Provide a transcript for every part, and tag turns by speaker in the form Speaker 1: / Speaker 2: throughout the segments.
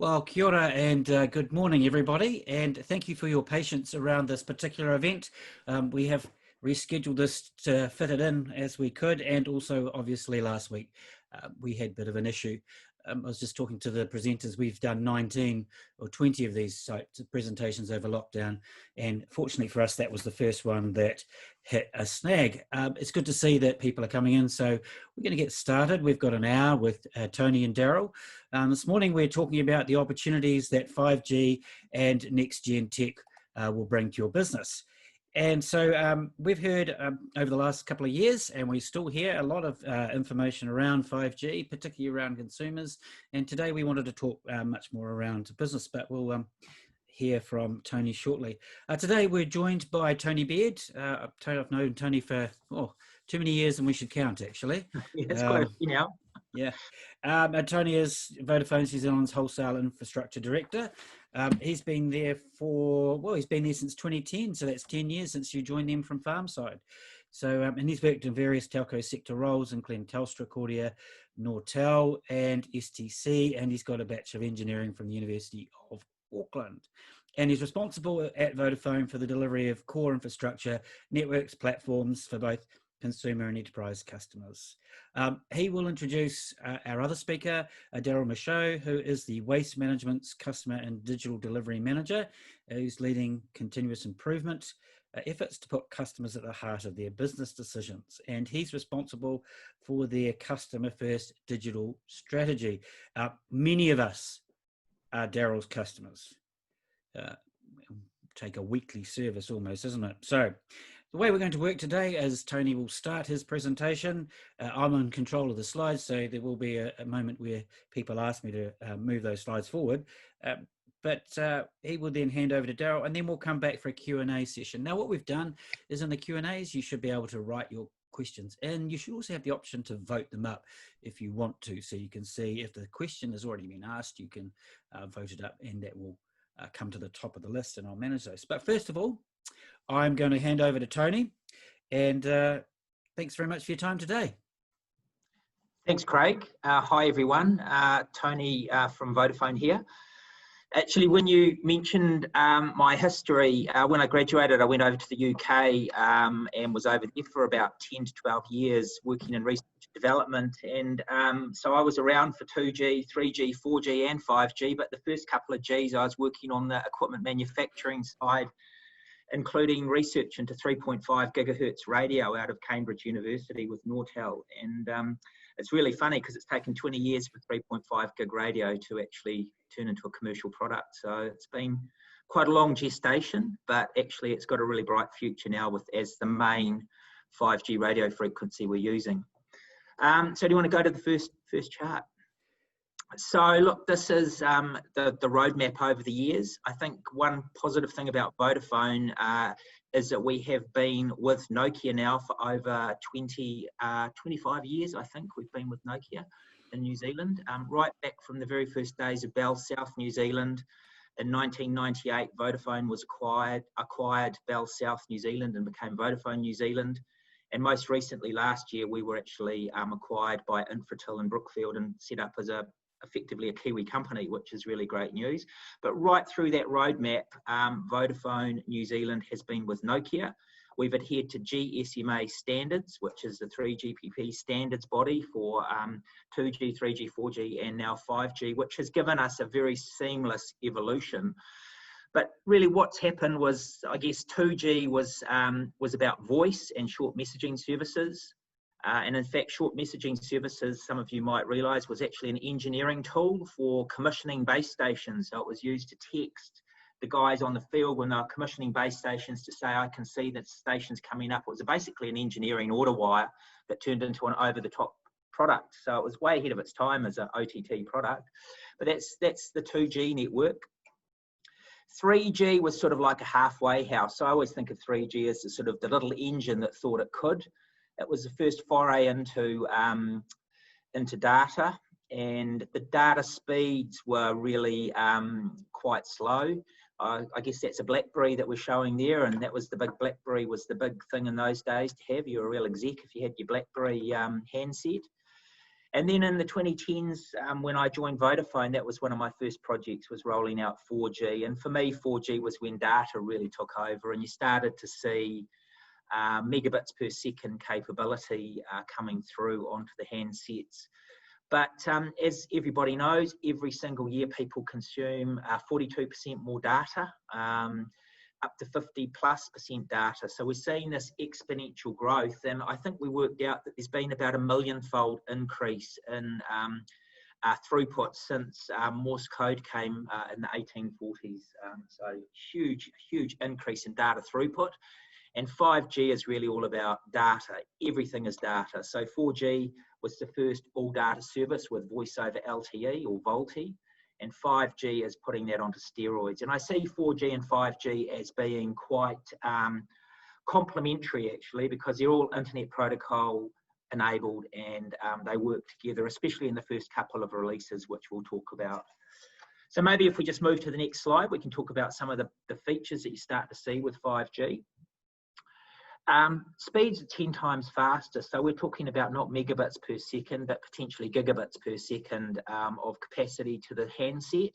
Speaker 1: Well, kia ora and good morning, everybody, and thank you for your patience around this particular event. We have rescheduled this to fit it in as we could, and also obviously last week we had a bit of an issue. I was just talking to the presenters. We've done 19 or 20 of these presentations over lockdown, and fortunately for us, that was the first one that hit a snag. It's good to see that people are coming in, so we're going to get started. We've got an hour with Tony and Daryl. This morning, we're talking about the opportunities that 5G and next-gen tech will bring to your business. And so we've heard over the last couple of years, and we still hear a lot of information around 5G, particularly around consumers. And today we wanted to talk much more around business, but we'll hear from Tony shortly. Today we're joined by Tony Beard. I've known Tony for too many years and we should count, actually.
Speaker 2: Yeah, it's quite a few now.
Speaker 1: Yeah. Tony is Vodafone New Zealand's Wholesale Infrastructure Director. He's been there he's been there since 2010, so that's 10 years since you joined them from Farmside. So, and he's worked in various telco sector roles, including Telstra, Kordia, Nortel, and STC, and he's got a Bachelor of Engineering from the University of Auckland. And he's responsible at Vodafone for the delivery of core infrastructure, networks, platforms for both consumer and enterprise customers. He will introduce our other speaker, Daryl Michaud, who is the Waste Management's Customer and Digital Delivery Manager, who's leading continuous improvement efforts to put customers at the heart of their business decisions. And he's responsible for their customer-first digital strategy. Many of us are Daryl's customers. Take a weekly service almost, isn't it? So, the way we're going to work today is Tony will start his presentation. I'm in control of the slides, so there will be a moment where people ask me to move those slides forward. But he will then hand over to Daryl, and then we'll come back for a Q&A session. Now, what we've done is in the Q&As, you should be able to write your questions, and you should also have the option to vote them up if you want to, so you can see if the question has already been asked, you can vote it up, and that will come to the top of the list, and I'll manage those. But first of all, I'm going to hand over to Tony, and thanks very much for your time today.
Speaker 2: Thanks, Craig. Hi, everyone. Tony from Vodafone here. Actually, when you mentioned my history, when I graduated, I went over to the UK and was over there for about 10 to 12 years working in research and development. And so I was around for 2G, 3G, 4G and 5G, but the first couple of Gs I was working on the equipment manufacturing side, including research into 3.5 gigahertz radio out of Cambridge University with Nortel. And it's really funny because it's taken 20 years for 3.5 gig radio to actually turn into a commercial product. So it's been quite a long gestation, but actually it's got a really bright future now as the main 5G radio frequency we're using. So do you want to go to the first chart? So look, this is the roadmap over the years. I think one positive thing about Vodafone is that we have been with Nokia now for over 25 years, I think we've been with Nokia in New Zealand. Right back from the very first days of Bell South New Zealand. In 1998, Vodafone was acquired Bell South New Zealand and became Vodafone New Zealand. And most recently, last year, we were actually acquired by Infratil in Brookfield and set up as effectively a Kiwi company, which is really great news. But right through that roadmap, Vodafone New Zealand has been with Nokia. We've adhered to GSMA standards, which is the 3GPP standards body for 2G, 3G, 4G, and now 5G, which has given us a very seamless evolution. But really what's happened was, I guess 2G was about voice and short messaging services. And in fact, short messaging services, some of you might realise, was actually an engineering tool for commissioning base stations. So it was used to text the guys on the field when they were commissioning base stations to say, I can see that station's coming up. It was basically an engineering order wire that turned into an over-the-top product. So it was way ahead of its time as an OTT product. But that's the 2G network. 3G was sort of like a halfway house. So I always think of 3G as sort of the little engine that thought it could. It was the first foray into data, and the data speeds were really quite slow. I guess that's a BlackBerry that we're showing there, and that was the big BlackBerry was the big thing in those days to have. You were a real exec if you had your BlackBerry handset. And then in the 2010s, when I joined Vodafone, that was one of my first projects, was rolling out 4G. And for me, 4G was when data really took over, and you started to see megabits per second capability coming through onto the handsets. But as everybody knows, every single year people consume 42% more data, up to 50+% data. So we're seeing this exponential growth, and I think we worked out that there's been about a 1,000,000-fold increase in throughput since Morse code came in the 1840s. So huge increase in data throughput. And 5G is really all about data. Everything is data. So 4G was the first all data service with voice over LTE or VoLTE, and 5G is putting that onto steroids. And I see 4G and 5G as being quite complementary, actually, because they're all internet protocol enabled, and they work together, especially in the first couple of releases, which we'll talk about. So maybe if we just move to the next slide, we can talk about some of the features that you start to see with 5G. Speeds are 10 times faster, so we're talking about not megabits per second, but potentially gigabits per second of capacity to the handset,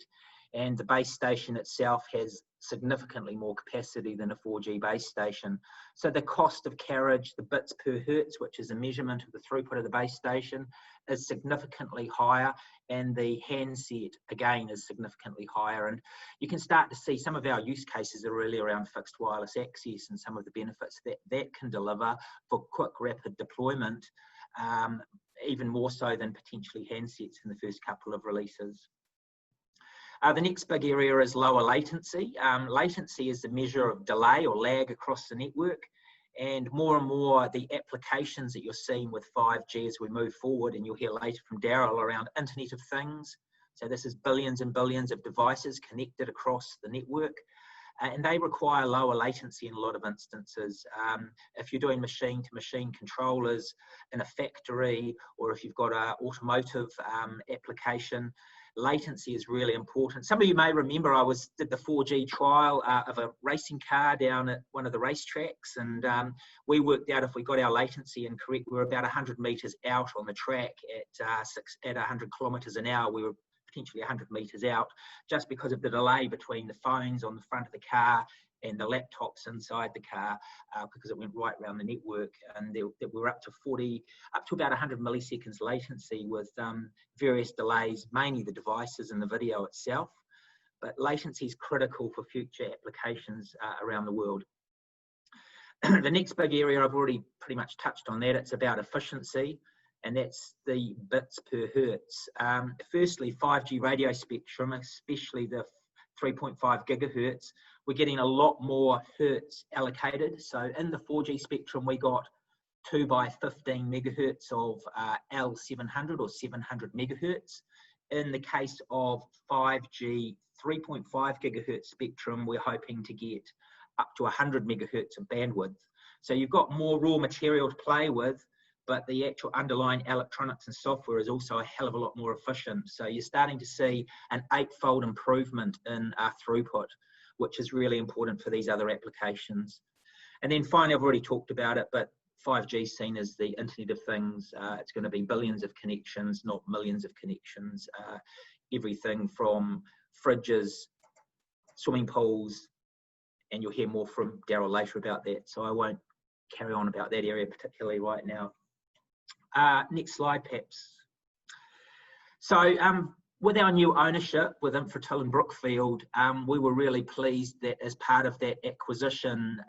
Speaker 2: and the base station itself has significantly more capacity than a 4G base station. So the cost of carriage, the bits per hertz, which is a measurement of the throughput of the base station, is significantly higher, and the handset again is significantly higher. And you can start to see some of our use cases are really around fixed wireless access and some of the benefits that can deliver for quick, rapid deployment, even more so than potentially handsets in the first couple of releases. The next big area is lower latency. Latency is the measure of delay or lag across the network, and more the applications that you're seeing with 5G as we move forward, and you'll hear later from Daryl around Internet of Things. So this is billions and billions of devices connected across the network, and they require lower latency in a lot of instances. If you're doing machine-to-machine controllers in a factory, or if you've got an automotive application, latency is really important. Some of you may remember I did the 4G trial of a racing car down at one of the racetracks, and we worked out if we got our latency incorrect, we were about 100 meters out on the track at 100 kilometers an hour. We were potentially 100 meters out just because of the delay between the phones on the front of the car and the laptops inside the car, because it went right around the network, and we were up to about 100 milliseconds latency with various delays, mainly the devices and the video itself. But latency is critical for future applications around the world. The next big area, I've already pretty much touched on that. It's about efficiency, and that's the bits per hertz. Firstly, 5G radio spectrum, especially the 3.5 gigahertz, we're getting a lot more hertz allocated. So in the 4G spectrum, we got 2 by 15 megahertz of L700 or 700 megahertz. In the case of 5G 3.5 gigahertz spectrum, we're hoping to get up to 100 megahertz of bandwidth. So you've got more raw material to play with, but the actual underlying electronics and software is also a hell of a lot more efficient. So you're starting to see an 8-fold improvement in throughput, which is really important for these other applications. And then finally, I've already talked about it, but 5G is seen as the Internet of Things. It's going to be billions of connections, not millions of connections. Everything from fridges, swimming pools, and you'll hear more from Daryl later about that. So I won't carry on about that area particularly right now. Next slide, perhaps. So with our new ownership with Untitled and Brookfield, we were really pleased that as part of that acquisition,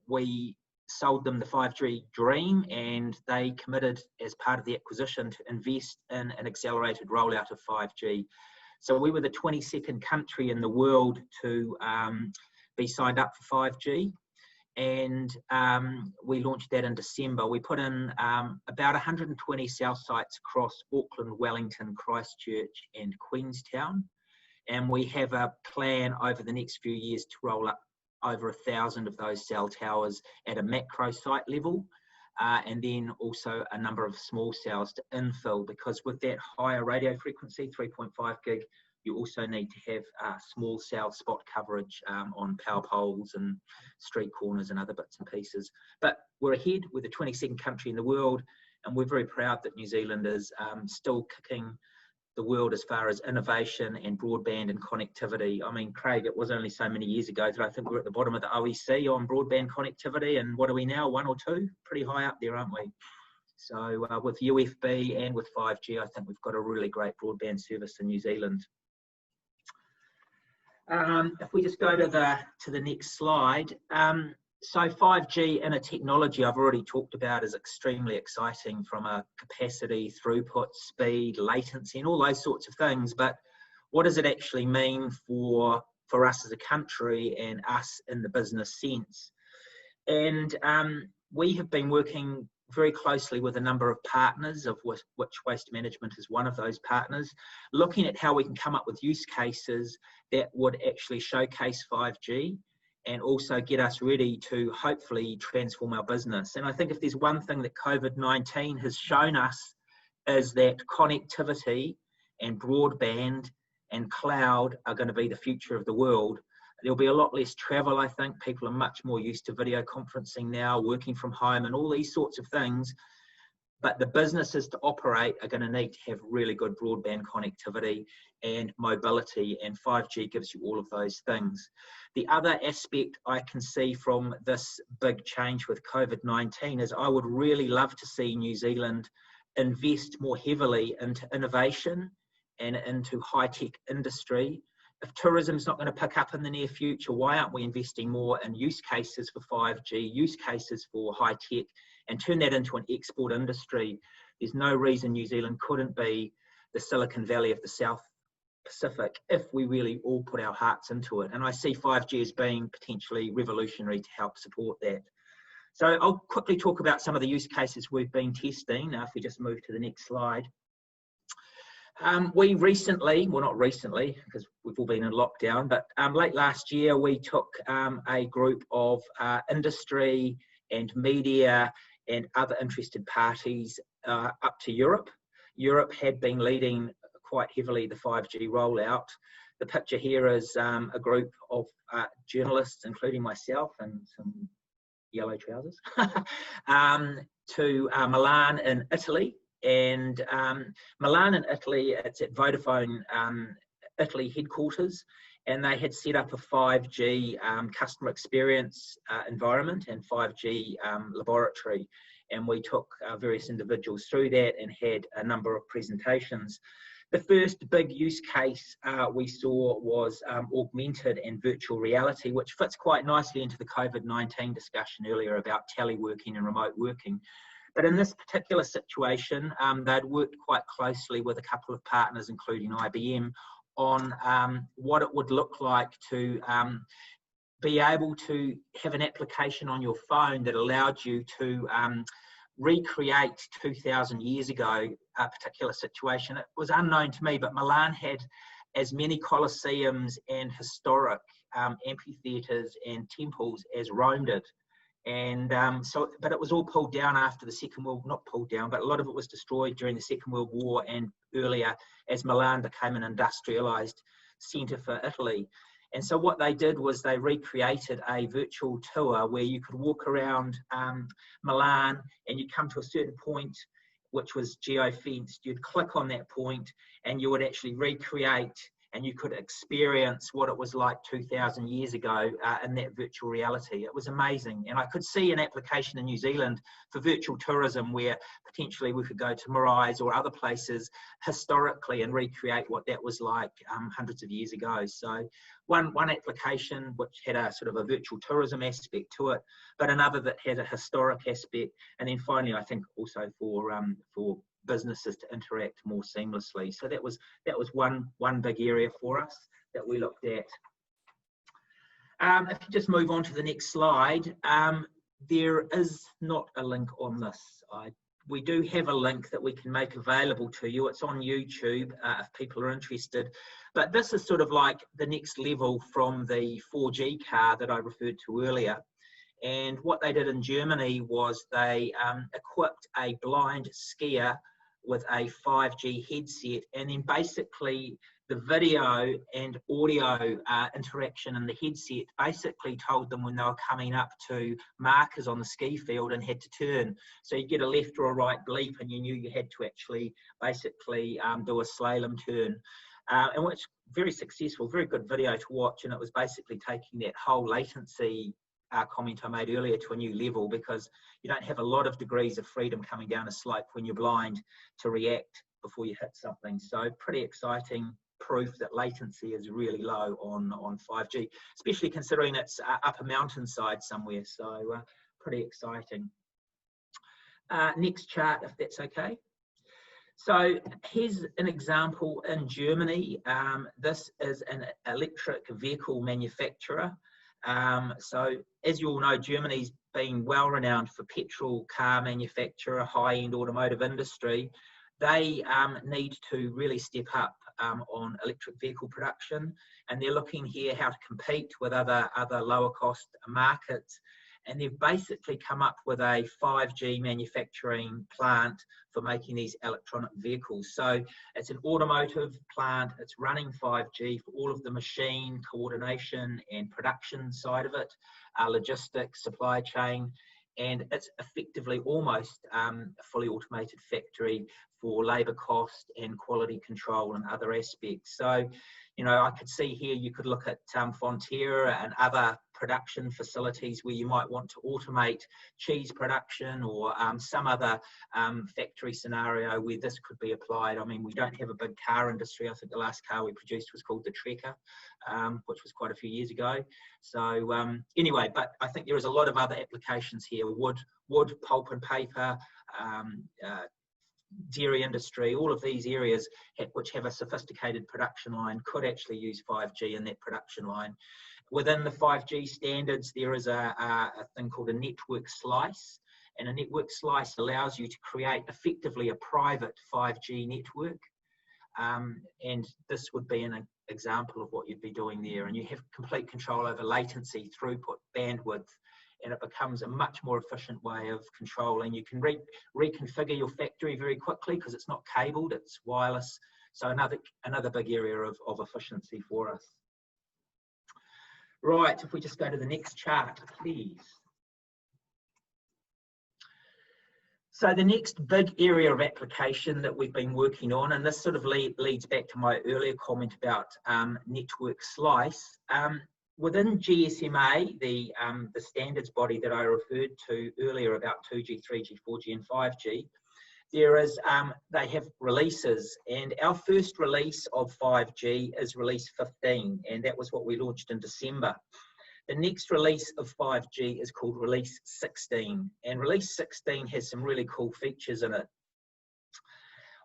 Speaker 2: we sold them the 5G dream, and they committed as part of the acquisition to invest in an accelerated rollout of 5G. So we were the 22nd country in the world to be signed up for 5G. And we launched that in December. We put in about 120 cell sites across Auckland, Wellington, Christchurch and Queenstown. And we have a plan over the next few years to roll up over 1,000 of those cell towers at a macro site level. And then also a number of small cells to infill, because with that higher radio frequency, 3.5 gig, you also need to have small cell spot coverage on power poles and street corners and other bits and pieces. But we're ahead. We're the 22nd country in the world, And we're very proud that New Zealand is still kicking the world as far as innovation and broadband and connectivity. I mean, Craig, it was only so many years ago that I think we're at the bottom of the OEC on broadband connectivity, and what are we now, 1 or 2? Pretty high up there, aren't we? So with UFB and with 5G, I think we've got a really great broadband service in New Zealand. If we just go to the next slide. So 5G in a technology I've already talked about is extremely exciting from a capacity, throughput, speed, latency, and all those sorts of things. But what does it actually mean for us as a country and us in the business sense? And we have been working very closely with a number of partners, of which Waste Management is one of those partners, looking at how we can come up with use cases that would actually showcase 5G and also get us ready to hopefully transform our business. And I think if there's one thing that COVID-19 has shown us is that connectivity and broadband and cloud are going to be the future of the world. There'll be a lot less travel, I think. People are much more used to video conferencing now, working from home and all these sorts of things. But the businesses to operate are going to need to have really good broadband connectivity and mobility, and 5G gives you all of those things. The other aspect I can see from this big change with COVID-19 is I would really love to see New Zealand invest more heavily into innovation and into high-tech industry. If tourism's not going to pick up in the near future, why aren't we investing more in use cases for 5G, use cases for high-tech, and turn that into an export industry? There's no reason New Zealand couldn't be the Silicon Valley of the South Pacific if we really all put our hearts into it. And I see 5G as being potentially revolutionary to help support that. So I'll quickly talk about some of the use cases we've been testing. Now, if we just move to the next slide. We recently, well, not recently, because we've all been in lockdown, but late last year, we took a group of industry and media and other interested parties up to Europe. Europe had been leading quite heavily the 5G rollout. The picture here is a group of journalists, including myself and some yellow trousers, to Milan in Italy. And Milan in Italy, it's at Vodafone Italy headquarters, and they had set up a 5G customer experience environment and 5G laboratory. And we took various individuals through that and had a number of presentations. The first big use case we saw was augmented and virtual reality, which fits quite nicely into the COVID-19 discussion earlier about teleworking and remote working. But in this particular situation, they'd worked quite closely with a couple of partners, including IBM, on what it would look like to be able to have an application on your phone that allowed you to recreate 2,000 years ago a particular situation. It was unknown to me, but Milan had as many colosseums and historic amphitheatres and temples as Rome did. And but it was all pulled down after the Second World, not pulled down, but a lot of it was destroyed during the Second World War and earlier as Milan became an industrialised centre for Italy. And so what they did was they recreated a virtual tour where you could walk around Milan and you'd come to a certain point which was geo-fenced. You'd click on that point and you would actually recreate, and you could experience what it was like 2,000 years ago in that virtual reality. It was amazing. And I could see an application in New Zealand for virtual tourism where potentially we could go to Morais or other places historically and recreate what that was like hundreds of years ago. So one application which had a sort of a virtual tourism aspect to it, but another that had a historic aspect. And then finally, I think also for businesses to interact more seamlessly. So that was one big area for us that we looked at. If you just move on to the next slide, there is not a link on this. We do have a link that we can make available to you. It's on YouTube if people are interested. But this is sort of like the next level from the 4G car that I referred to earlier. And what they did in Germany was they equipped a blind skier with a 5G headset, and then basically the video and audio interaction in the headset basically told them when they were coming up to markers on the ski field and had to turn. So you get a left or a right bleep and you knew you had to actually basically do a slalom turn. And which very successful, very good video to watch. And it was basically taking that whole latency comment I made earlier to a new level, because you don't have a lot of degrees of freedom coming down a slope when you're blind to react before you hit something. So pretty exciting proof that latency is really low on 5G, especially considering it's up a mountainside somewhere. So pretty exciting. Next chart, if that's okay. So here's an example in Germany. This is an electric vehicle manufacturer. So as you all know, Germany's been well renowned for petrol car manufacturer, high-end automotive industry. They need to really step up on electric vehicle production, and they're looking here how to compete with other lower cost markets. And they've basically come up with a 5G manufacturing plant for making these electronic vehicles. So it's an automotive plant, it's running 5G for all of the machine coordination and production side of it, logistics, supply chain, and it's effectively almost a fully automated factory for labour cost and quality control and other aspects. So, you know, I could see here you could look at Fonterra and other production facilities where you might want to automate cheese production, or some other factory scenario where this could be applied. I mean, we don't have a big car industry. I think the last car we produced was called the Trekker, which was quite a few years ago. So anyway, but I think there is a lot of other applications here: wood, pulp and paper, dairy industry. All of these areas which have a sophisticated production line could actually use 5G in that production line. Within the 5G standards, there is a thing called a network slice, and a network slice allows you to create effectively a private 5G network. And this would be an example of what you'd be doing there. And you have complete control over latency, throughput, bandwidth, and it becomes a much more efficient way of controlling. You can reconfigure your factory very quickly because it's not cabled, it's wireless. So another big area of efficiency for us. Right, if we just go to the next chart, please. So the next big area of application that we've been working on, and this sort of leads back to my earlier comment about network slice. Within GSMA, the standards body that I referred to earlier about 2G, 3G, 4G and 5G, there is, they have releases, and our first release of 5G is release 15, and that was what we launched in December. The next release of 5G is called release 16, and release 16 has some really cool features in it.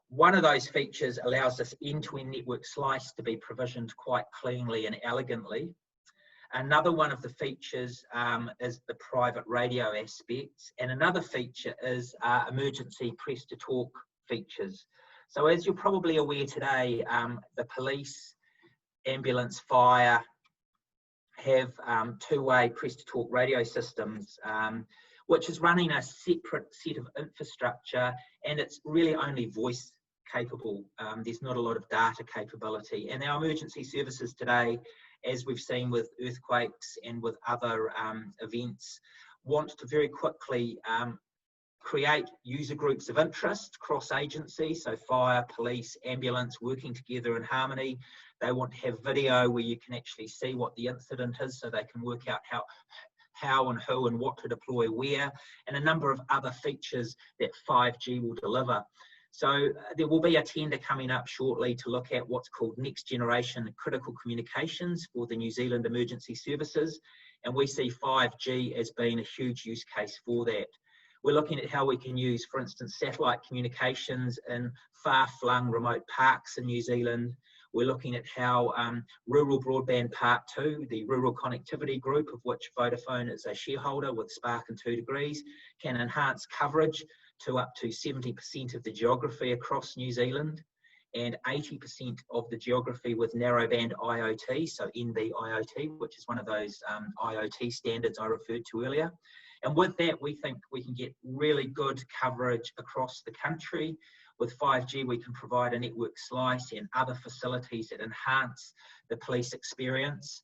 Speaker 2: One of those features allows this end-to-end network slice to be provisioned quite cleanly and elegantly. Another one of the features is the private radio aspects, and another feature is emergency press-to-talk features. So as you're probably aware today, the police, ambulance, fire have two-way press-to-talk radio systems, which is running a separate set of infrastructure, and it's really only voice capable. There's not a lot of data capability, and our emergency services today, as we've seen with earthquakes and with other events, want to very quickly create user groups of interest cross agency, so fire, police, ambulance working together in harmony. They want to have video where you can actually see what the incident is, so they can work out how and who and what to deploy where, and a number of other features that 5G will deliver. So there will be a tender coming up shortly to look at what's called next generation critical communications for the New Zealand emergency services. And we see 5G as being a huge use case for that. We're looking at how we can use, for instance, satellite communications in far-flung remote parks in New Zealand. We're looking at how Rural Broadband Part 2, the rural connectivity group of which Vodafone is a shareholder with Spark and 2 Degrees, can enhance coverage to up to 70% of the geography across New Zealand and 80% of the geography with narrowband IoT, so NB-IoT, which is one of those IoT standards I referred to earlier. And with that, we think we can get really good coverage across the country With 5G, we can provide a network slice and other facilities that enhance the police experience.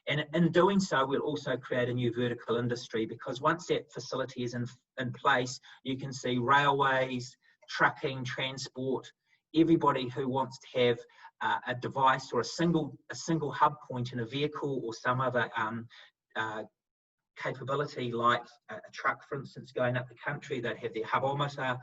Speaker 2: And in doing so, we'll also create a new vertical industry, because once that facility is in place, you can see railways, trucking, transport, everybody who wants to have a device or a single hub point in a vehicle or some other capability, like a truck, for instance, going up the country. They'd have their hubometer,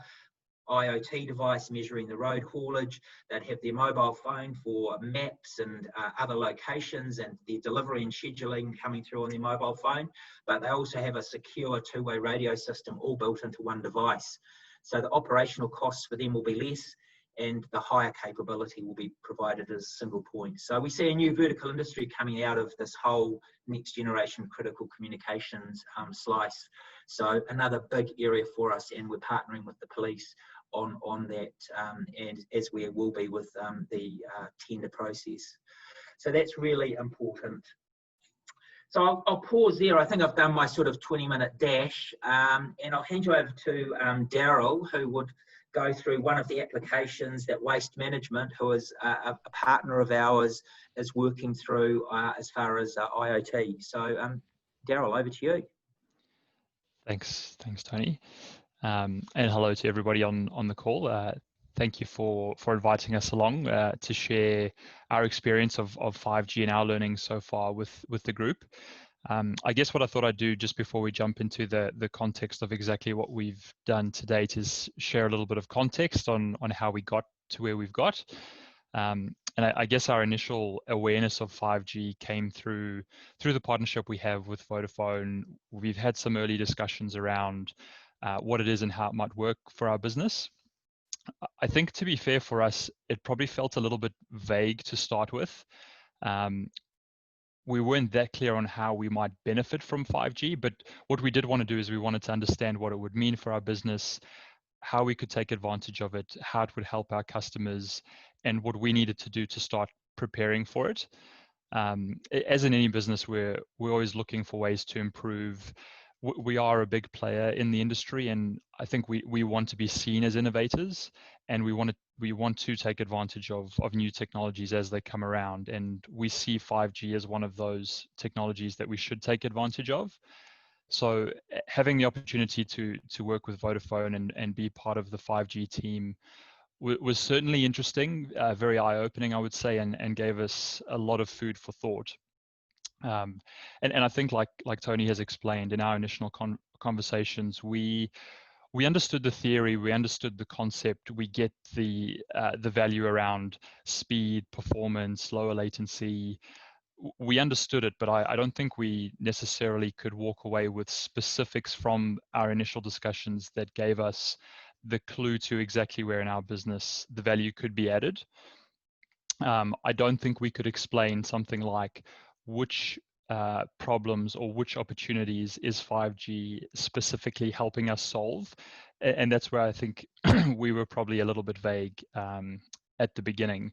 Speaker 2: IoT device measuring the road haulage. They'd have their mobile phone for maps and other locations, and their delivery and scheduling coming through on their mobile phone. But they also have a secure two-way radio system all built into one device. So the operational costs for them will be less, and the higher capability will be provided as a single point. So we see a new vertical industry coming out of this whole next generation critical communications slice. So another big area for us, and we're partnering with the police on that, and as we will be with the tender process. So that's really important. So I'll pause there. I think I've done my sort of 20-minute dash, and I'll hand you over to Daryl, who would go through one of the applications that Waste Management, who is a partner of ours, is working through as far as IoT. So Daryl, over to you.
Speaker 3: Thanks, Tony. And hello to everybody on the call. Thank you for inviting us along to share our experience of 5G and our learning so far with the group. I guess what I thought I'd do just before we jump into the context of exactly what we've done to date is share a little bit of context on how we got to where we've got. And I guess our initial awareness of 5G came through the partnership we have with Vodafone. We've had some early discussions around what it is and how it might work for our business. I think, to be fair for us, it probably felt a little bit vague to start with. We weren't that clear on how we might benefit from 5G, but what we did want to do is we wanted to understand what it would mean for our business, how we could take advantage of it, how it would help our customers, and what we needed to do to start preparing for it. As in any business, we're always looking for ways to improve. We are a big player in the industry, and I think we want to be seen as innovators, and we want to take advantage of new technologies as they come around. And we see 5G as one of those technologies that we should take advantage of. So having the opportunity to work with Vodafone and be part of the 5G team was certainly interesting, very eye-opening, I would say, and gave us a lot of food for thought. And I think, like Tony has explained in our initial conversations, we understood the theory, we understood the concept, we get the value around speed, performance, lower latency. We understood it, but I don't think we necessarily could walk away with specifics from our initial discussions that gave us the clue to exactly where in our business the value could be added. I don't think we could explain something like which problems or which opportunities is 5G specifically helping us solve. And that's where I think we were probably a little bit vague at the beginning.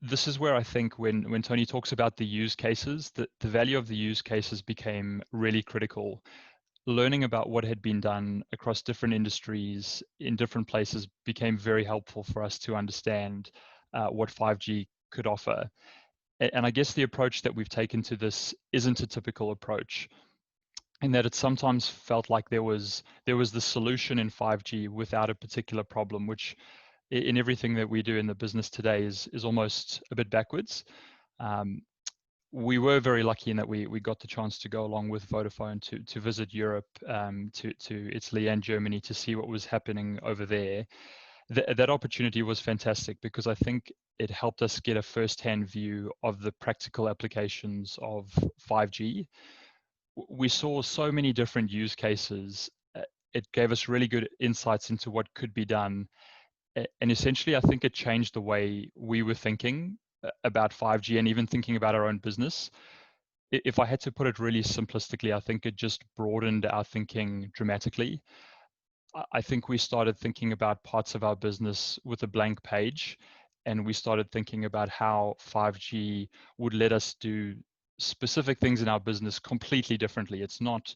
Speaker 3: This is where I think when Tony talks about the use cases, the value of the use cases became really critical. Learning about what had been done across different industries in different places became very helpful for us to understand what 5G could offer. And I guess the approach that we've taken to this isn't a typical approach, in that it sometimes felt like there was the solution in 5G without a particular problem, which in everything that we do in the business today is almost a bit backwards. We were very lucky in that we got the chance to go along with Vodafone to visit Europe, to Italy and Germany to see what was happening over there. That opportunity was fantastic because I think it helped us get a first-hand view of the practical applications of 5G. We saw so many different use cases. It gave us really good insights into what could be done. And essentially, I think it changed the way we were thinking about 5G and even thinking about our own business. If I had to put it really simplistically, I think it just broadened our thinking dramatically. I think we started thinking about parts of our business with a blank page, and we started thinking about how 5G would let us do specific things in our business completely differently. It's not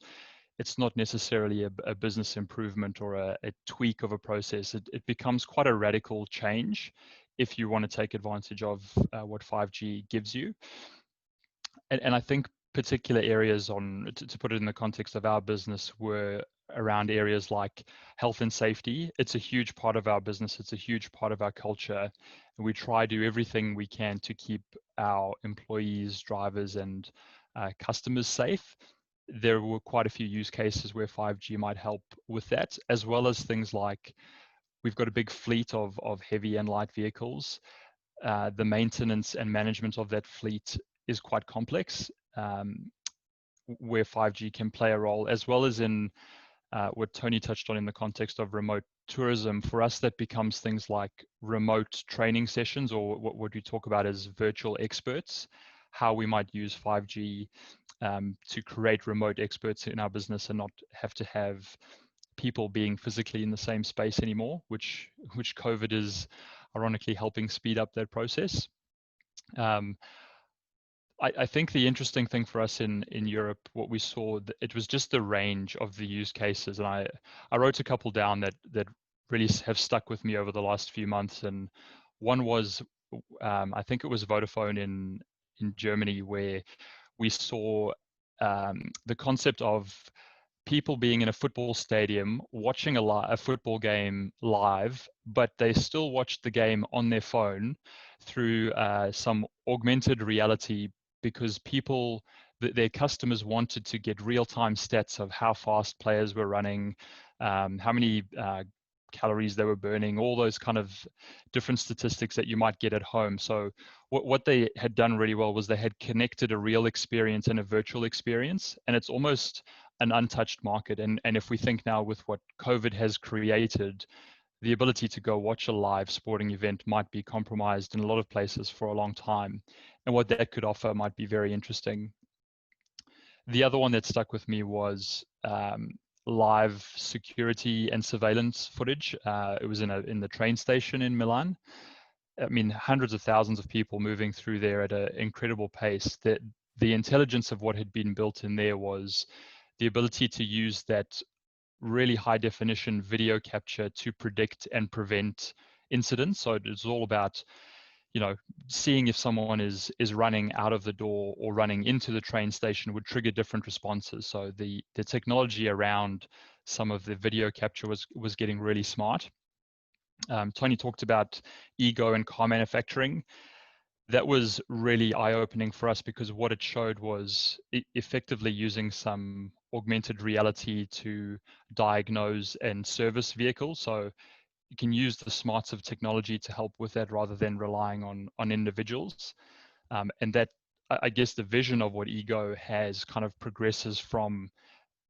Speaker 3: it's not necessarily a business improvement or a tweak of a process. It becomes quite a radical change if you want to take advantage of what 5G gives you. And I think particular areas to put it in the context of our business were around areas like health and safety. It's a huge part of our business. It's a huge part of our culture. And we try to do everything we can to keep our employees, drivers, and customers safe. There were quite a few use cases where 5G might help with that, as well as things like we've got a big fleet of heavy and light vehicles. The maintenance and management of that fleet is quite complex, where 5G can play a role, as well as in what Tony touched on in the context of remote tourism. For us, that becomes things like remote training sessions, or what we talk about as virtual experts, how we might use 5G to create remote experts in our business and not have to have people being physically in the same space anymore, which COVID is ironically helping speed up that process. I think the interesting thing for us in Europe, what we saw, it was just the range of the use cases. And I wrote a couple down that really have stuck with me over the last few months. And one was, I think it was Vodafone in Germany, where we saw the concept of people being in a football stadium watching a football game live, but they still watched the game on their phone through some augmented reality, because their customers wanted to get real-time stats of how fast players were running, how many calories they were burning, all those kind of different statistics that you might get at home. So what they had done really well was they had connected a real experience and a virtual experience, and it's almost an untouched market. And if we think now with what COVID has created, the ability to go watch a live sporting event might be compromised in a lot of places for a long time. And what that could offer might be very interesting. The other one that stuck with me was live security and surveillance footage. It was in the train station in Milan. I mean, hundreds of thousands of people moving through there at an incredible pace. The intelligence of what had been built in there was the ability to use that really high definition video capture to predict and prevent incidents. So it's all about, seeing if someone is running out of the door or running into the train station would trigger different responses. So the technology around some of the video capture was getting really smart. Tony talked about ego and car manufacturing. That was really eye-opening for us, because what it showed was effectively using some augmented reality to diagnose and service vehicles. So you can use the smarts of technology to help with that rather than relying on individuals. And that, I guess, the vision of what Ego has kind of progresses from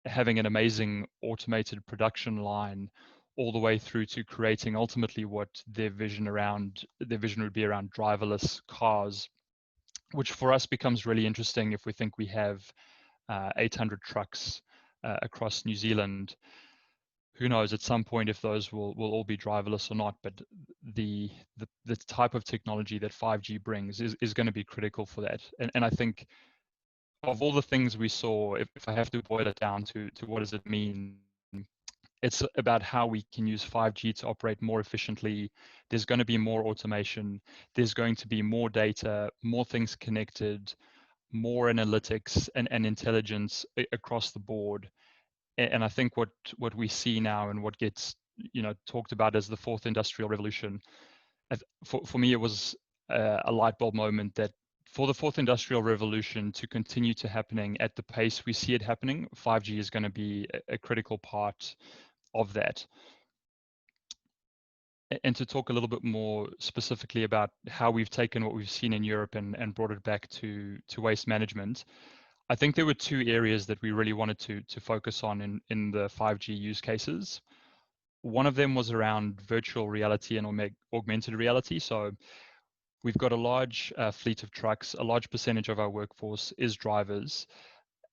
Speaker 3: having an amazing automated production line all the way through to creating ultimately what their vision would be around driverless cars, which for us becomes really interesting if we think we have 800 trucks across New Zealand. Who knows at some point if those will all be driverless or not, but the type of technology that 5G brings is going to be critical for that. And I think of all the things we saw, if I have to boil it down to what does it mean, it's about how we can use 5G to operate more efficiently. There's going to be more automation. There's going to be more data, more things connected, more analytics and intelligence across the board. And I think what we see now and what gets talked about as the fourth industrial revolution, for me, it was a light bulb moment that for the fourth industrial revolution to continue to happening at the pace we see it happening, 5G is going to be a critical part of that. And to talk a little bit more specifically about how we've taken what we've seen in Europe and brought it back to waste management, I think there were two areas that we really wanted to focus on in the 5G use cases. One of them was around virtual reality and augmented reality. So we've got a large fleet of trucks. A large percentage of our workforce is drivers.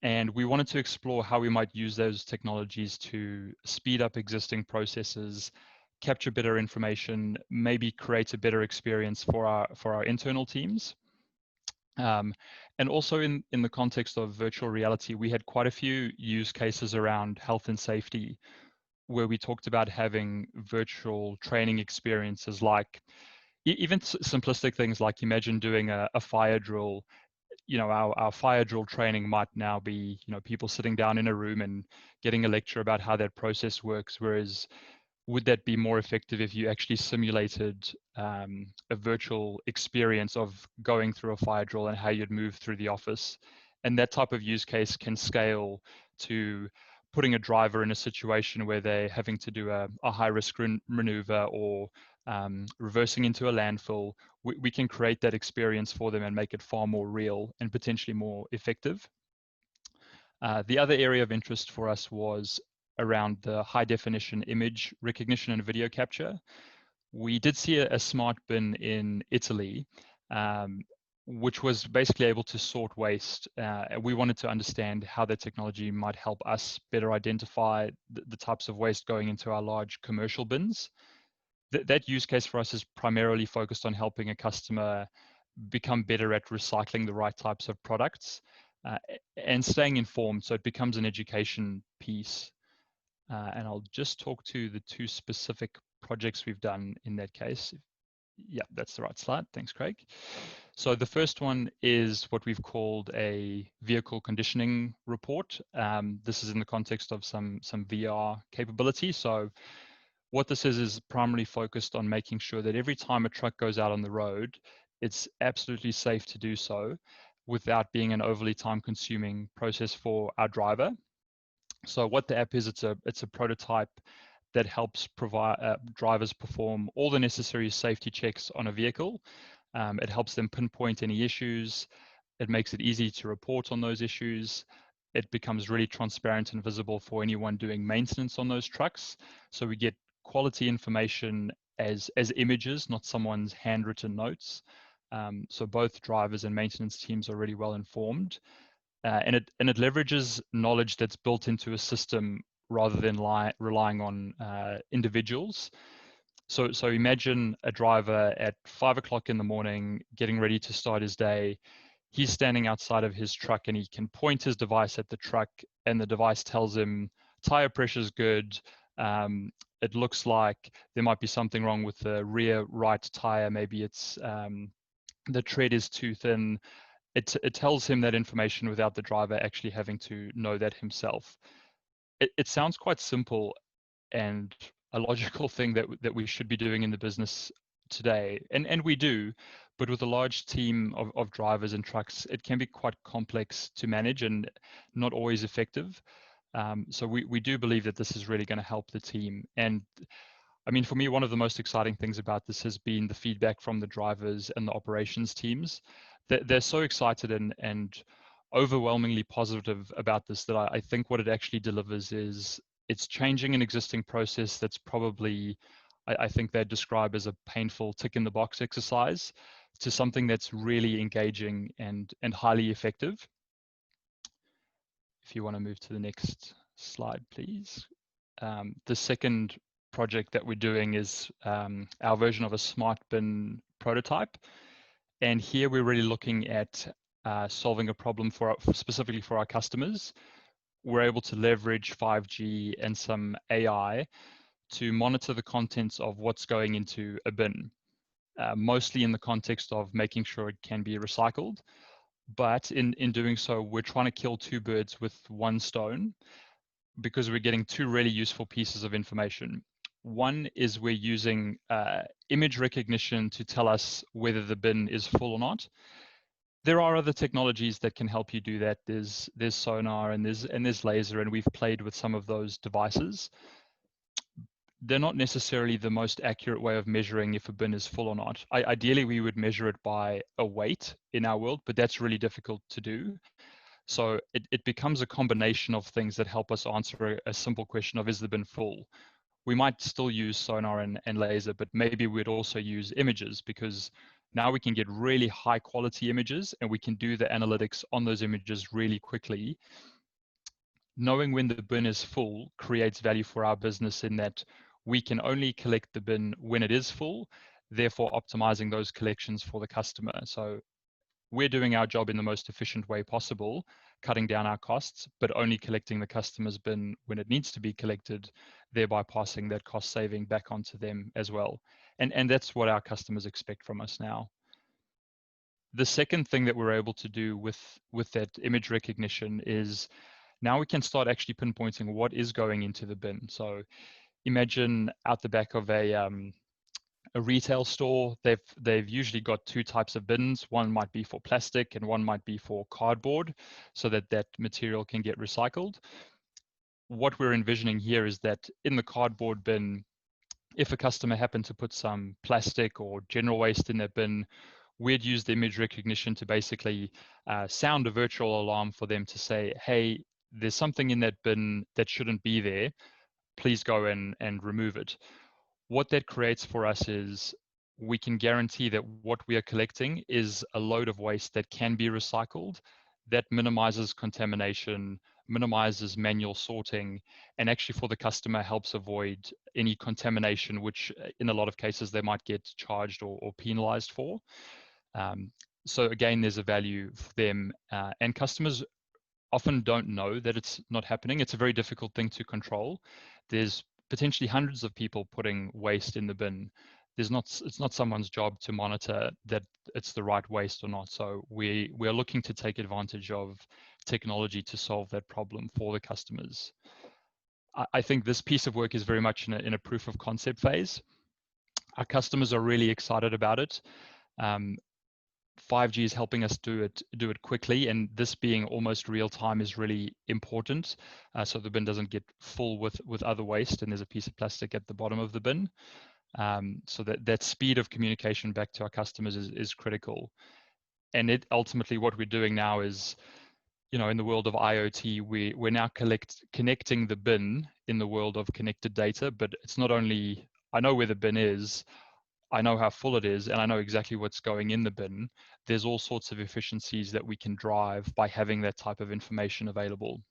Speaker 3: And we wanted to explore how we might use those technologies to speed up existing processes, capture better information, maybe create a better experience for our internal teams. And also in the context of virtual reality, we had quite a few use cases around health and safety where we talked about having virtual training experiences, like even simplistic things like imagine doing a fire drill. Our fire drill training might now be, people sitting down in a room and getting a lecture about how that process works, whereas would that be more effective if you actually simulated a virtual experience of going through a fire drill and how you'd move through the office? And that type of use case can scale to putting a driver in a situation where they're having to do a high-risk maneuver or reversing into a landfill. We can create that experience for them and make it far more real and potentially more effective. The other area of interest for us was around the high definition image recognition and video capture. We did see a smart bin in Italy, which was basically able to sort waste. We wanted to understand how the technology might help us better identify the types of waste going into our large commercial bins. That use case for us is primarily focused on helping a customer become better at recycling the right types of products and staying informed, so it becomes an education piece. And I'll just talk to the two specific projects we've done in that case. Yeah, that's the right slide. Thanks, Craig. So the first one is what we've called a vehicle conditioning report. This is in the context of some VR capability. So what this is primarily focused on making sure that every time a truck goes out on the road, it's absolutely safe to do so without being an overly time-consuming process for our driver. So what the app is, it's a prototype that helps provide drivers perform all the necessary safety checks on a vehicle. It helps them pinpoint any issues. It makes it easy to report on those issues. It becomes really transparent and visible for anyone doing maintenance on those trucks. So we get quality information as images, not someone's handwritten notes. So both drivers and maintenance teams are really well informed. And it leverages knowledge that's built into a system rather than relying on individuals. So imagine a driver at 5 o'clock in the morning getting ready to start his day. He's standing outside of his truck and he can point his device at the truck and the device tells him tire pressure's good. It looks like there might be something wrong with the rear right tire. Maybe it's the tread is too thin. It tells him that information without the driver actually having to know that himself. It sounds quite simple and a logical thing that we should be doing in the business today, and we do, but with a large team of drivers and trucks, it can be quite complex to manage and not always effective. So we do believe that this is really going to help the team. And I mean, for me, one of the most exciting things about this has been the feedback from the drivers and the operations teams. They're so excited and overwhelmingly positive about this that I think what it actually delivers is it's changing an existing process that's probably, I think they'd describe as a painful tick in the box exercise to something that's really engaging and highly effective. If you want to move to the next slide, please. The second project that we're doing is our version of a smart bin prototype. And here we're really looking at solving a problem specifically for our customers. We're able to leverage 5G and some AI to monitor the contents of what's going into a bin, mostly in the context of making sure it can be recycled. But in doing so, we're trying to kill two birds with one stone because we're getting two really useful pieces of information. One is we're using image recognition to tell us whether the bin is full or not. There are other technologies that can help you do that. There's sonar and there's laser, and we've played with some of those devices. They're not necessarily the most accurate way of measuring if a bin is full or not. Ideally, we would measure it by a weight in our world, but that's really difficult to do. So it becomes a combination of things that help us answer a simple question of, is the bin full? We might still use sonar and laser, but maybe we'd also use images, because now we can get really high quality images and we can do the analytics on those images really quickly. Knowing when the bin is full creates value for our business in that we can only collect the bin when it is full, therefore optimizing those collections for the customer. So we're doing our job in the most efficient way possible, cutting down our costs, but only collecting the customer's bin when it needs to be collected, thereby passing that cost saving back onto them as well. And that's what our customers expect from us now. The second thing that we're able to do with that image recognition is now we can start actually pinpointing what is going into the bin. So imagine out the back of a retail store, they've usually got two types of bins. One might be for plastic and one might be for cardboard, so that that material can get recycled. What we're envisioning here is that in the cardboard bin, if a customer happened to put some plastic or general waste in their bin, we'd use the image recognition to basically sound a virtual alarm for them to say, hey, there's something in that bin that shouldn't be there. Please go and remove it. What that creates for us is we can guarantee that what we are collecting is a load of waste that can be recycled, that minimizes contamination, minimizes manual sorting, and actually for the customer helps avoid any contamination, which in a lot of cases they might get charged or penalized for. So again, there's a value for them, and customers often don't know that it's not happening. It's a very difficult thing to control. There's potentially hundreds of people putting waste in the bin. It's not someone's job to monitor that it's the right waste or not. So we are looking to take advantage of technology to solve that problem for the customers. I think this piece of work is very much in a proof of concept phase. Our customers are really excited about it. 5G is helping us do it quickly, and this being almost real time is really important, so the bin doesn't get full with other waste and there's a piece of plastic at the bottom of the bin. So that speed of communication back to our customers is critical. And it ultimately, what we're doing now is, in the world of IoT, we're now connecting the bin in the world of connected data, but it's not only, I know where the bin is, I know how full it is, and I know exactly what's going in the bin. There's all sorts of efficiencies that we can drive by having that type of information available.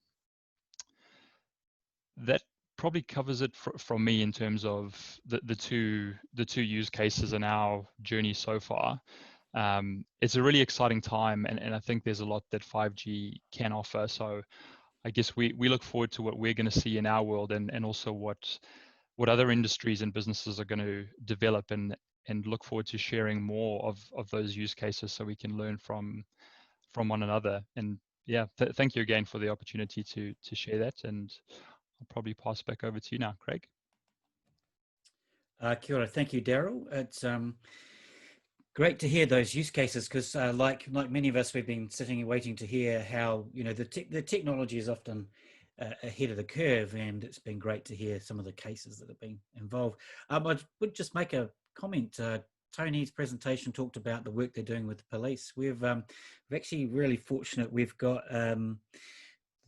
Speaker 3: That probably covers it from me in terms of the two use cases in our journey so far. It's a really exciting time, and I think there's a lot that 5G can offer. So I guess we look forward to what we're going to see in our world, and also what other industries and businesses are going to develop, and look forward to sharing more of those use cases so we can learn from one another. And yeah, thank you again for the opportunity to share that, and I'll probably pass back over to you now, Craig.
Speaker 1: Kia ora. Thank you, Daryl. It's great to hear those use cases, because like many of us, we've been sitting and waiting to hear how the technology is often ahead of the curve, and it's been great to hear some of the cases that have been involved. I would just make a comment. Tony's presentation talked about the work they're doing with the police. We've actually really fortunate. We've got